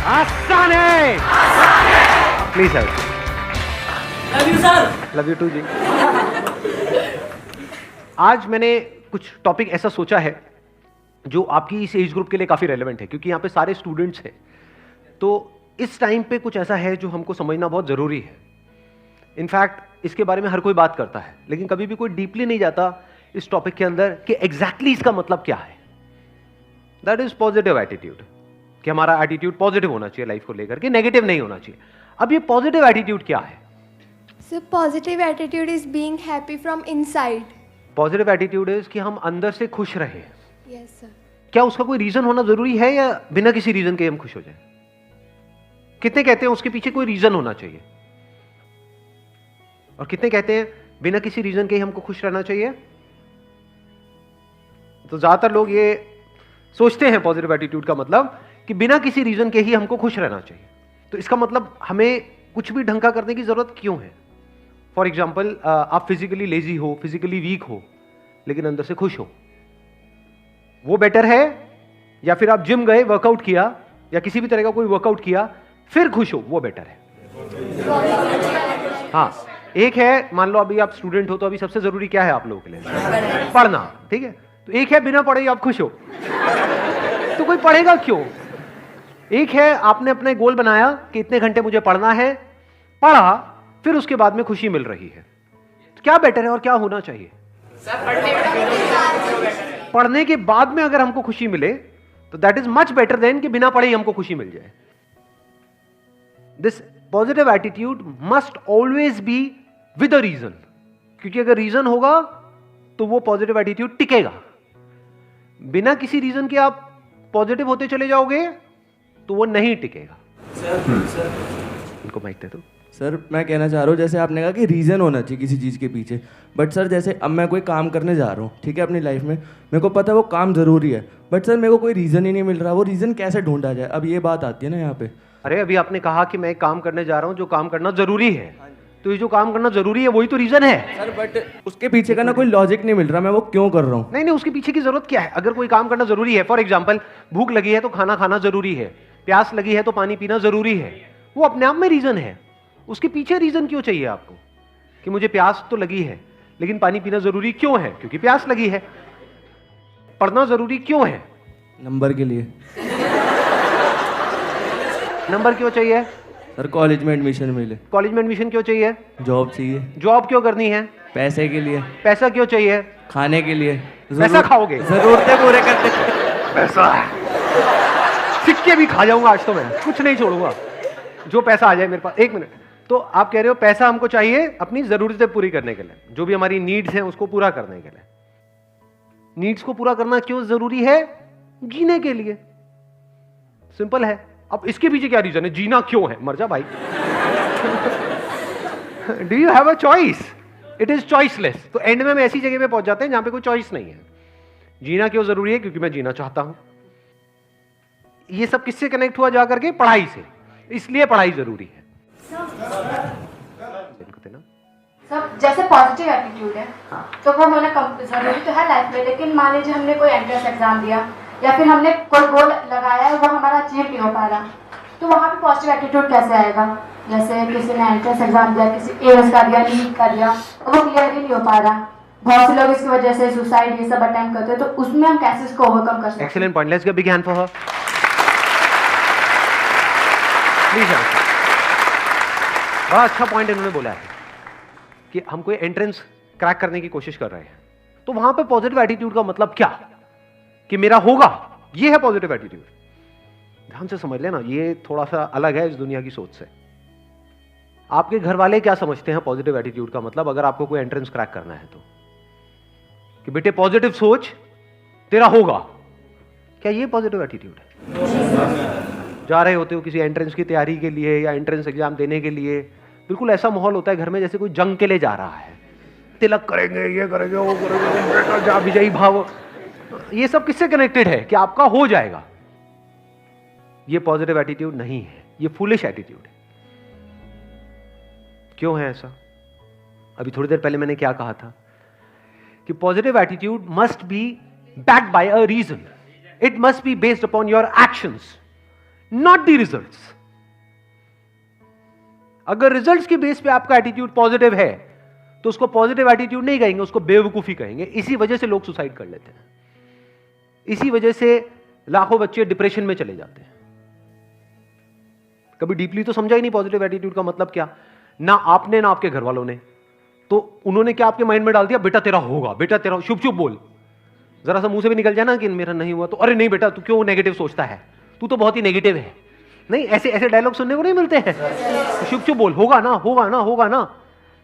आसान है। Please sir. Love you sir. Love you too जी। आज मैंने कुछ टॉपिक ऐसा सोचा है जो आपकी इस एज ग्रुप के लिए काफी रेलेवेंट है, क्योंकि यहाँ पे सारे स्टूडेंट्स हैं। तो इस टाइम पे कुछ ऐसा है जो हमको समझना बहुत जरूरी है। इनफैक्ट इसके बारे में हर कोई बात करता है, लेकिन कभी भी कोई डीपली नहीं जाता इस टॉपिक के अंदर कि एग्जैक्टली इसका मतलब क्या है। दैट इज पॉजिटिव एटीट्यूड, कि हमारा एटीट्यूड पॉजिटिव होना चाहिए लाइफ को लेकर के, नेगेटिव नहीं होना चाहिए। अब ये पॉजिटिव एटीट्यूड क्या है? So positive attitude is being happy from inside. Positive attitude is कि हम अंदर से खुश रहें। Yes sir. क्या उसका कोई रीजन होना जरूरी है या बिना किसी रीजन के हम खुश हो जाएं? कितने कहते हैं उसके पीछे कोई रीजन होना चाहिए, और कितने कहते हैं बिना किसी रीजन के ही हमको खुश रहना चाहिए? तो ज्यादातर लोग ये सोचते हैं पॉजिटिव एटीट्यूड का मतलब कि बिना किसी रीजन के ही हमको खुश रहना चाहिए। तो इसका मतलब हमें कुछ भी ढंग का करने की जरूरत क्यों है? फॉर एग्जाम्पल, आप फिजिकली लेजी हो, फिजिकली वीक हो, लेकिन अंदर से खुश हो, वो बेटर है? या फिर आप जिम गए, वर्कआउट किया, या किसी भी तरह का कोई वर्कआउट किया, फिर खुश हो, वो बेटर है? हाँ, एक है, मान लो अभी आप स्टूडेंट हो, तो अभी सबसे जरूरी क्या है आप लोगों के लिए? पढ़ना, ठीक है। तो एक है बिना पढ़े आप खुश हो, तो कोई पढ़ेगा क्यों? एक है आपने अपने गोल बनाया कि इतने घंटे मुझे पढ़ना है, पढ़ा, फिर उसके बाद में खुशी मिल रही है। तो क्या बेटर है और क्या होना चाहिए? पढ़ने के बाद में अगर हमको खुशी मिले तो that is much better than कि बिना पढ़े ही हमको खुशी मिल जाए। This positive attitude must always be with a reason, क्योंकि अगर रीजन होगा तो वो पॉजिटिव एटीट्यूड टिकेगा। बिना किसी रीजन के आप पॉजिटिव होते चले जाओगे तो वो नहीं टिकेगा। इनको माइक दे दो। सर मैं कहना चाह रहा हूँ, जैसे आपने कहा कि रीज़न होना चाहिए किसी चीज़ के पीछे, बट सर जैसे अब मैं कोई काम करने जा रहा हूँ, ठीक है, अपनी लाइफ में मेरे को पता है वो काम ज़रूरी है, बट सर मेरे को कोई रीज़न ही नहीं मिल रहा, वो रीज़न कैसे ढूंढा जाए? अब ये बात आती है ना यहाँ पे। अरे अभी आपने कहा कि मैं एक काम करने जा रहा हूँ जो काम करना जरूरी है, तो ये जो काम करना जरूरी है वही तो रीजन है। सर बट उसके पीछे का ना कोई लॉजिक नहीं मिल रहा, मैं वो क्यों कर रहा हूँ? नहीं, उसके पीछे की जरूरत क्या है? अगर कोई काम करना जरूरी है, फॉर एग्जाम्पल भूख लगी है तो खाना खाना जरूरी है, प्यास लगी है तो पानी पीना जरूरी है, वो अपने आप में रीजन है। उसके पीछे रीजन क्यों चाहिए आपको कि मुझे प्यास तो लगी है लेकिन पानी पीना जरूरी क्यों है? क्योंकि प्यास लगी है। पढ़ना जरूरी क्यों है? नंबर के लिए। नंबर क्यों चाहिए? सर कॉलेज में एडमिशन मिले। कॉलेज में एडमिशन क्यों चाहिए? जॉब चाहिए। जॉब क्यों करनी है? पैसे के लिए। पैसा क्यों चाहिए? खाने के लिए। पैसा खाओगे? जरूरतें पूरे करने। पैसा सिक्के भी खा जाऊंगा आज तो, मैं कुछ नहीं छोड़ूंगा जो पैसा आ जाए मेरे पास। एक मिनट, तो आप कह रहे हो पैसा हमको चाहिए अपनी जरूरतें पूरी करने के लिए, जो भी हमारी नीड्स हैं उसको पूरा करने के लिए। नीड्स को पूरा करना क्यों जरूरी है? जीने के लिए। सिंपल है। अब इसके पीछे क्या रीजन है? जीना क्यों है? मर जा भाई। Do you have a choice? It is choiceless. तो एंड में हम ऐसी जगह पे पहुंच जाते हैं जहां पे कोई चॉइस नहीं है। जीना क्यों जरूरी है? क्योंकि मैं जीना चाहता हूं। ये सब किससे कनेक्ट हुआ? जाकर के पढ़ाई से। इसलिए पढ़ाई जरूरी है। सब जैसे पॉजिटिव एटीट्यूड है, तो वो होना जरूरी तो है लाइफ में, लेकिन मान लीजिए हमने कोई एंट्रेंस एग्जाम दिया या फिर हमने कोई गोल लगाया है वो हमारा अचीव नहीं हो पा रहा, तो वहाँ पे पॉजिटिव एटीट्यूड कैसे आएगा? जैसे किसी ने एंट्रेंस एग्जाम दिया, किसी एम्स का दिया, नीट का दिया, वो क्लियर ही नहीं हो पा रहा, बहुत से लोग इसकी वजह से सुसाइड ये सब अटेम्प्ट करते हैं, तो उसमें हम कैसे इसको ओवरकम कर सकते हैं? Excellent point, let's give big hand for her. Please. बड़ा अच्छा पॉइंट इन्होंने बोला है कि हम कोई एंट्रेंस क्रैक करने की कोशिश कर रहे हैं, तो वहां पे पॉजिटिव एटीट्यूड का मतलब क्या कि मेरा होगा, ये है पॉजिटिव एटीट्यूड। ध्यान से समझ लेना, ये थोड़ा सा अलग है इस दुनिया की सोच से। आपके घर वाले क्या समझते हैं पॉजिटिव एटीट्यूड का मतलब, अगर आपको कोई एंट्रेंस क्रैक करना है तो? कि बेटे पॉजिटिव सोच, तेरा होगा। क्या ये पॉजिटिव एटीट्यूड है? जा रहे होते हो किसी एंट्रेंस की तैयारी के लिए या एंट्रेंस एग्जाम देने के लिए, बिल्कुल ऐसा माहौल होता है घर में जैसे कोई जंग के लिए जा रहा है। तिलक करेंगे, ये करेंगे, वो करेंगे, जा विजयी भाव। ये सब किससे कनेक्टेड है? कि आपका हो जाएगा। ये पॉजिटिव एटीट्यूड नहीं है, ये फूलिश एटीट्यूड है। क्यों है ऐसा? अभी थोड़ी देर पहले मैंने क्या कहा था कि positive attitude must be backed by a reason, it must be based upon your actions, not the results. अगर रिजल्ट्स के बेस पे आपका एटीट्यूड पॉजिटिव है तो उसको पॉजिटिव एटीट्यूड नहीं कहेंगे, उसको बेवकूफी कहेंगे। इसी वजह से लोग सुसाइड कर लेते हैं, इसी वजह से लाखों बच्चे डिप्रेशन में चले जाते हैं। कभी डीपली तो समझा ही नहीं पॉजिटिव एटीट्यूड का मतलब क्या, ना आपने ना आपके घर वालों ने। तो उन्होंने क्या आपके माइंड में डाल दिया, बेटा तेरा होगा, बेटा तेरा, चुप चुप बोल। जरा सा मुंह से भी निकल जाए ना कि मेरा नहीं हुआ तो अरे नहीं बेटा तू क्यों नेगेटिव सोचता है, तू तो बहुत ही नेगेटिव है। नहीं, ऐसे ऐसे डायलॉग सुनने को नहीं मिलते हैं। चुप चुप बोल, होगा ना होगा ना होगा ना,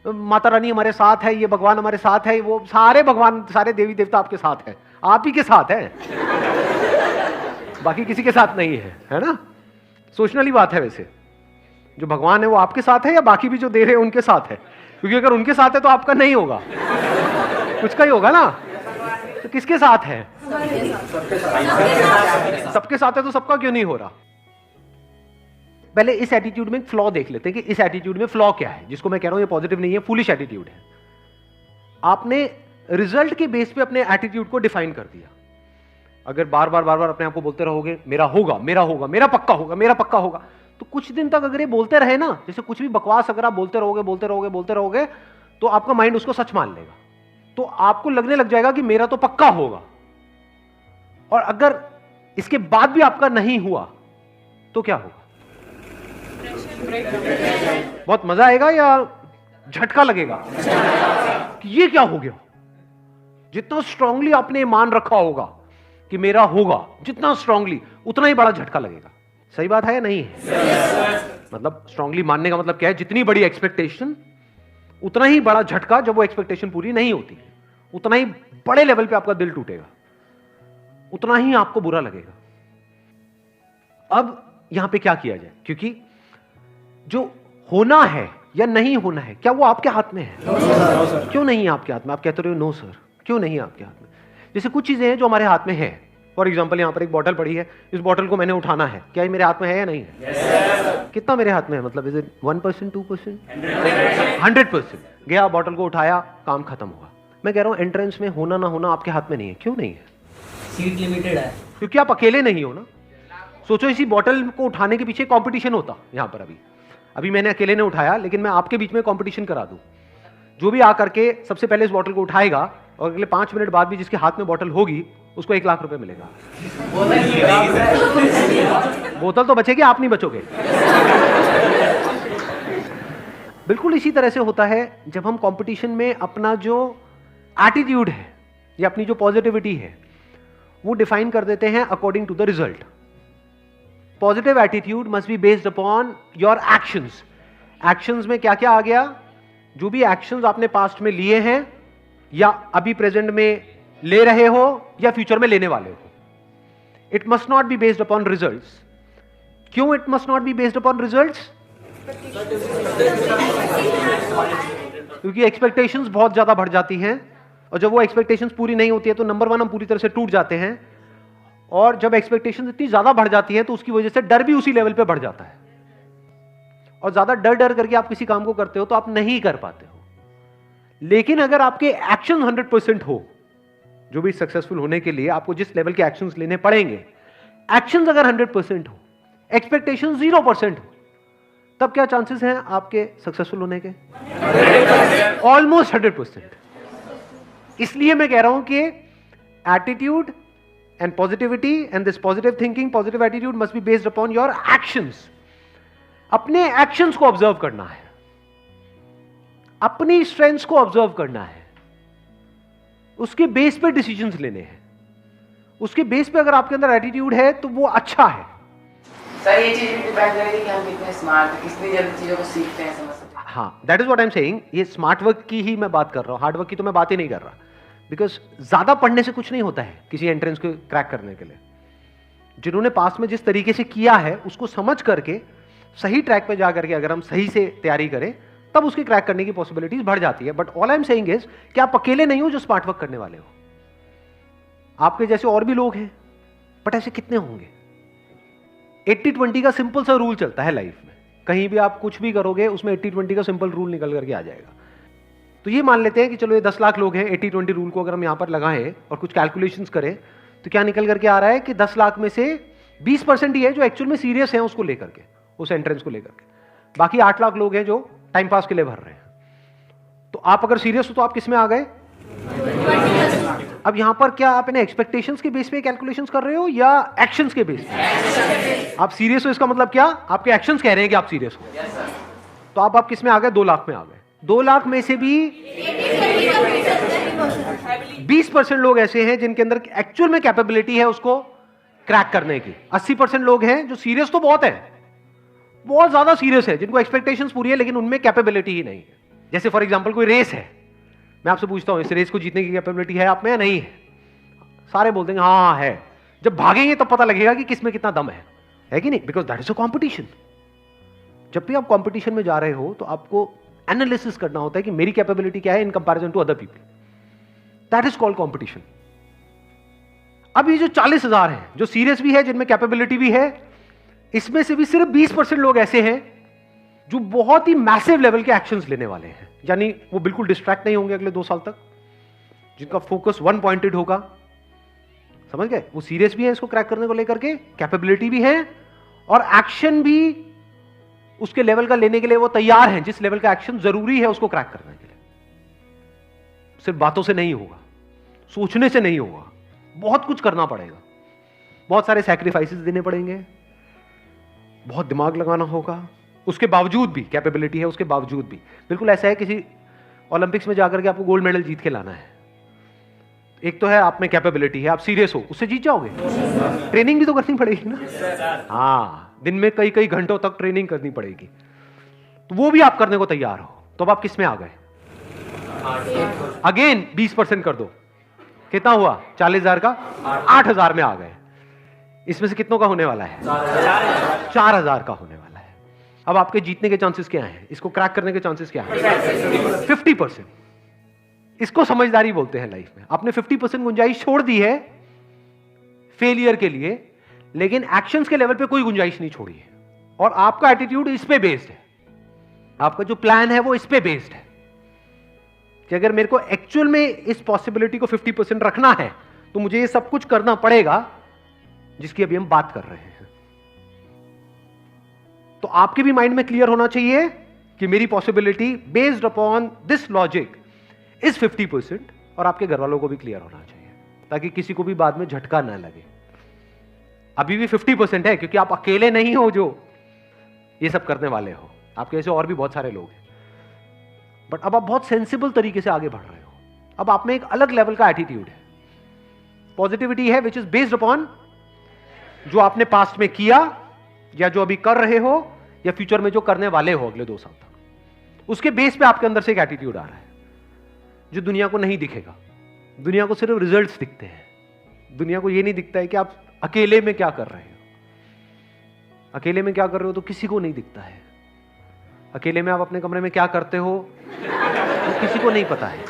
माता रानी हमारे साथ है, ये भगवान हमारे साथ है, वो सारे भगवान सारे देवी देवता आपके साथ है, आप ही के साथ है, बाकी किसी के साथ नहीं है ना। सोचने वाली बात है। वैसे जो भगवान है वो आपके साथ है या बाकी भी जो दे रहे हैं उनके साथ है? क्योंकि अगर उनके साथ है तो आपका नहीं होगा, कुछ का ही होगा ना। तो किसके साथ है? सबके साथ है, तो सबका क्यों नहीं हो रहा? पहले इस एटीट्यूड में फ्लॉ देख लेते हैं कि इस एटीट्यूड में फ्लॉ क्या है, जिसको मैं कह रहा हूं ये पॉजिटिव नहीं है, फूलिश एटीट्यूड है। आपने रिजल्ट के बेस पे अपने एटीट्यूड को डिफाइन कर दिया। अगर बार बार अपने आप को बोलते रहोगे मेरा होगा, मेरा होगा, मेरा पक्का होगा, मेरा पक्का होगा, तो कुछ दिन तक अगर ये बोलते रहे ना, जैसे कुछ भी बकवास अगर आप बोलते रहोगे तो आपका माइंड उसको सच मान लेगा। तो आपको लगने लग जाएगा कि मेरा तो पक्का होगा। और अगर इसके बाद भी आपका नहीं हुआ तो क्या होगा? बहुत मजा आएगा या झटका लगेगा कि ये क्या हो गया? जितना स्ट्रांगली आपने मान रखा होगा कि मेरा होगा, जितना स्ट्रांगली, उतना ही बड़ा झटका लगेगा। सही बात है या नहीं है? मतलब स्ट्रांगली मानने का मतलब क्या है? जितनी बड़ी एक्सपेक्टेशन उतना ही बड़ा झटका, जब वो एक्सपेक्टेशन पूरी नहीं होती, उतना ही बड़े लेवल पे आपका दिल टूटेगा, उतना ही आपको बुरा लगेगा। अब यहां पे क्या किया जाए? क्योंकि जो होना है या नहीं होना है, क्या वो आपके हाथ में है? क्यों नहीं है आपके हाथ में? आप कहते रहे हो नो सर, क्यों नहीं है आपके हाथ में? जैसे कुछ चीजें हैं जो हमारे हाथ में है। फॉर एग्जाम्पल यहां पर एक बॉटल पड़ी है, इस बॉटल को मैंने उठाना है, क्या ये मेरे हाथ में है या नहीं है? कितना मेरे हाथ में है? मतलब इज इट 1%, 2%? 100%। गया, बॉटल को उठाया, काम खत्म हुआ। मैं कह रहा हूं एंट्रेंस में होना ना होना आपके हाथ में नहीं है। क्यों नहीं है? सीट लिमिटेड है, क्योंकि आप अकेले नहीं हो ना। सोचो इसी बॉटल को उठाने के पीछे कंपटीशन होता। यहां पर अभी मैंने अकेले ने उठाया, लेकिन मैं आपके बीच में कंपटीशन करा दूं। जो भी आकर के सबसे पहले इस बॉटल को उठाएगा और अगले 5 मिनट बाद भी जिसके हाथ में बॉटल होगी उसको 1 लाख रुपए मिलेगा। बोतल तो बचेगी, आप नहीं बचोगे। बिल्कुल इसी तरह से होता है जब हम कंपटीशन में अपना जो एटीट्यूड है या अपनी जो पॉजिटिविटी है वो डिफाइन कर देते हैं according to the result. Positive attitude must be based upon your actions. Actions में क्या क्या आ गया? जो भी एक्शंस आपने पास्ट में लिए हैं या अभी प्रेजेंट में ले रहे हो या फ्यूचर में लेने वाले हो। It must not be based upon results. क्यों it must not be based upon results? क्योंकि एक्सपेक्टेशंस बहुत ज्यादा बढ़ जाती हैं, और जब वो एक्सपेक्टेशंस पूरी नहीं होती है तो नंबर 1 हम पूरी तरह से टूट जाते हैं। और जब एक्सपेक्टेशंस इतनी ज्यादा बढ़ जाती है तो उसकी वजह से डर भी उसी लेवल पे बढ़ जाता है, और ज्यादा डर करके आप किसी काम को करते हो तो आप नहीं कर पाते हो। लेकिन अगर आपके एक्शन 100% हो, जो भी सक्सेसफुल होने के लिए आपको जिस लेवल के एक्शंस लेने पड़ेंगे, एक्शंस अगर 100% हो, एक्सपेक्टेशन 0% हो, तब क्या चांसेस हैं आपके सक्सेसफुल होने के? ऑलमोस्ट 100%। इसलिए मैं कह रहा हूं कि attitude and positivity and this positive thinking, positive attitude must be based upon your actions. अपने एक्शंस को ऑब्जर्व करना है, अपनी स्ट्रेंथ्स को ऑब्जर्व करना है, उसके बेस पे डिसीजंस लेने हैं। उसके बेस पे अगर आपके अंदर एटीट्यूड है तो वो अच्छा है। सर ये चीज भी डिपेंड करेगी कि हम कितने स्मार्ट हैं, कितनी जल्दी चीजों को सीखते हैं, समझ सकते हैं। हाँ, that is what I am saying. ये स्मार्ट वर्क की ही मैं बात कर रहा हूं, हार्ड वर्क की तो मैं बात ही नहीं कर रहा। बिकॉज ज्यादा पढ़ने से कुछ नहीं होता है किसी एंट्रेंस को क्रैक करने के लिए। जिन्होंने पास में जिस तरीके से किया है उसको समझ करके सही ट्रैक पे जा करके अगर हम सही से तैयारी करें तब उसकी क्रैक करने की पॉसिबिलिटीज बढ़ जाती है। But all I am saying is कि आप अकेले नहीं हो जो स्मार्ट वर्क करने वाले हो। आपके जैसे और भी लोग हैं, बट ऐसे कितने होंगे? 80-20 का सिंपल सा रूल चलता है लाइफ में। कहीं भी आप कुछ भी करोगे उसमें 80-20 का सिंपल रूल निकल करके आ जाएगा। तो ये मान लेते हैं कि चलो ये 10 लाख लोग हैं, 80-20 रूल को अगर हम यहां पर लगाएं और कुछ कैलकुलेशंस करें तो क्या निकल करके आ रहा है कि 10 लाख में से 20% ही है जो एक्चुअल में सीरियस हैं उसको लेकर के, उस एंट्रेंस को लेकर के। बाकी 8 लाख लोग हैं जो टाइम पास के लिए भर रहे हैं। तो आप अगर सीरियस हो तो आप किस में आ गए? अब यहां पर क्या आप इन्हें एक्सपेक्टेशंस के बेस पे कैलकुलेशंस कर रहे हो या एक्शंस के बेस पे? आप सीरियस हो इसका मतलब क्या? आपके एक्शंस कह रहे हैं कि आप सीरियस हो। तो आप किस में आ गए? 2 लाख में आ गए। 2 लाख में से भी 20% लोग ऐसे हैं जिनके अंदर एक्चुअल में कैपेबिलिटी है उसको क्रैक करने की। 80% लोग हैं जो सीरियस तो बहुत है, बहुत ज्यादा सीरियस है, जिनको एक्सपेक्टेशंस पूरी है लेकिन उनमें कैपेबिलिटी ही नहीं है। जैसे फॉर एग्जांपल कोई रेस है, मैं आपसे पूछता हूं इस रेस को जीतने की कैपेबिलिटी है आप में या नहीं है? सारे बोल देंगे हाँ है। जब भागेंगे तब पता लगेगा कि किसमें कितना दम है कि नहीं? Because that is a competition. जब भी आप कॉम्पिटिशन में जा रहे हो तो आपको एनालिसिस करना होता है कि मेरी कैपेबिलिटी क्या है in comparison to other people. That is called competition. अब ये जो 40,000 हैं जो सीरियस भी है, जिनमें कैपेबिलिटी भी है, इसमें से भी सिर्फ 20% लोग ऐसे हैं जो बहुत ही मैसिव लेवल के एक्शंस लेने वाले हैं। यानी वो बिल्कुल डिस्ट्रैक्ट नहीं होंगे अगले 2 साल तक, जिनका फोकस वन पॉइंटेड होगा। समझ गए? वो सीरियस भी है इसको क्रैक करने को लेकर के, कैपेबिलिटी भी है और एक्शन भी उसके लेवल का लेने के लिए वो तैयार हैं, जिस लेवल का एक्शन जरूरी है उसको क्रैक करने के लिए। सिर्फ बातों से नहीं होगा, सोचने से नहीं होगा, बहुत कुछ करना पड़ेगा, बहुत सारे सैक्रिफाइसेस देने पड़ेंगे, बहुत दिमाग लगाना होगा। उसके बावजूद भी कैपेबिलिटी है, उसके बावजूद भी बिल्कुल ऐसा है किसी ओलंपिक्स में जाकर के आपको गोल्ड मेडल जीत के लाना है। एक तो है आप में कैपेबिलिटी है, आप सीरियस हो, उससे जीत जाओगे। ट्रेनिंग भी तो करनी पड़ेगी ना। हाँ, दिन में कई कई घंटों तक ट्रेनिंग करनी पड़ेगी, तो वो भी आप करने को तैयार हो। तो अब आप किस में आ गए? अगेन 20% कर दो, कितना हुआ? 40,000 का 8,000 में आ गए। इसमें से कितनों का होने वाला है? 4,000 का होने वाला है। अब आपके जीतने के चांसेस क्या हैं? इसको क्रैक करने के चांसेस क्या हैं? 50%। इसको समझदारी बोलते हैं लाइफ में। आपने 50% गुंजाइश छोड़ दी है फेलियर के लिए, लेकिन एक्शंस के लेवल पे कोई गुंजाइश नहीं छोड़ी है। और आपका एटीट्यूड इस पे बेस्ड है, आपका जो प्लान है वो इस पे बेस्ड है कि अगर मेरे को एक्चुअल में इस पॉसिबिलिटी को 50% रखना है तो मुझे ये सब कुछ करना पड़ेगा जिसकी अभी हम बात कर रहे हैं। तो आपके भी माइंड में क्लियर होना चाहिए कि मेरी possibility based upon this logic is 50%, और आपके घर वालों को भी क्लियर होना चाहिए ताकि किसी को भी बाद में झटका ना लगे। अभी भी 50% है क्योंकि आप अकेले नहीं हो जो ये सब करने वाले हो, आपके ऐसे और भी बहुत सारे लोग हैं। बट अब आप बहुत सेंसिबल तरीके से आगे बढ़ रहे हो। अब आप में एक अलग लेवल का एटीट्यूड है, पॉजिटिविटी है विच इज बेस्ड अपॉन जो आपने पास्ट में किया या जो अभी कर रहे हो या फ्यूचर में जो करने वाले हो अगले 2 साल तक। उसके बेस पे आपके अंदर से एक एटीट्यूड आ रहा है जो दुनिया को नहीं दिखेगा। दुनिया को सिर्फ रिजल्ट्स दिखते हैं, दुनिया को यह नहीं दिखता है कि आप अकेले में क्या कर रहे हो। अकेले में क्या कर रहे हो तो किसी को नहीं दिखता है। अकेले में आप अपने कमरे में क्या करते हो तो किसी को नहीं पता है।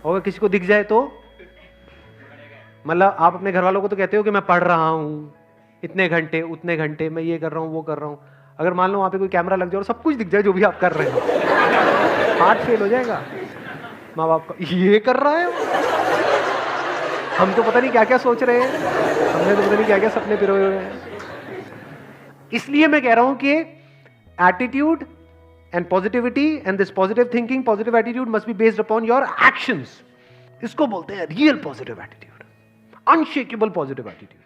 और अगर किसी को दिख जाए तो मतलब आप अपने घर वालों को तो कहते हो कि मैं पढ़ रहा हूं इतने घंटे उतने घंटे, मैं ये कर रहा हूं वो कर रहा हूं। अगर मान लो वहां पे कोई कैमरा लग जाए और सब कुछ दिख जाए जो भी आप कर रहे हो, हार्ट फेल हो जाएगा माँ बाप का। ये कर रहा है, हम तो पता नहीं क्या क्या सोच रहे हैं, हमने तो पता नहीं क्या क्या सपने पिरोए हुए हैं। इसलिए मैं कह रहा हूं कि attitude and positivity and this positive thinking, positive attitude must be based upon your actions. इसको बोलते हैं real positive attitude, unshakeable positive attitude.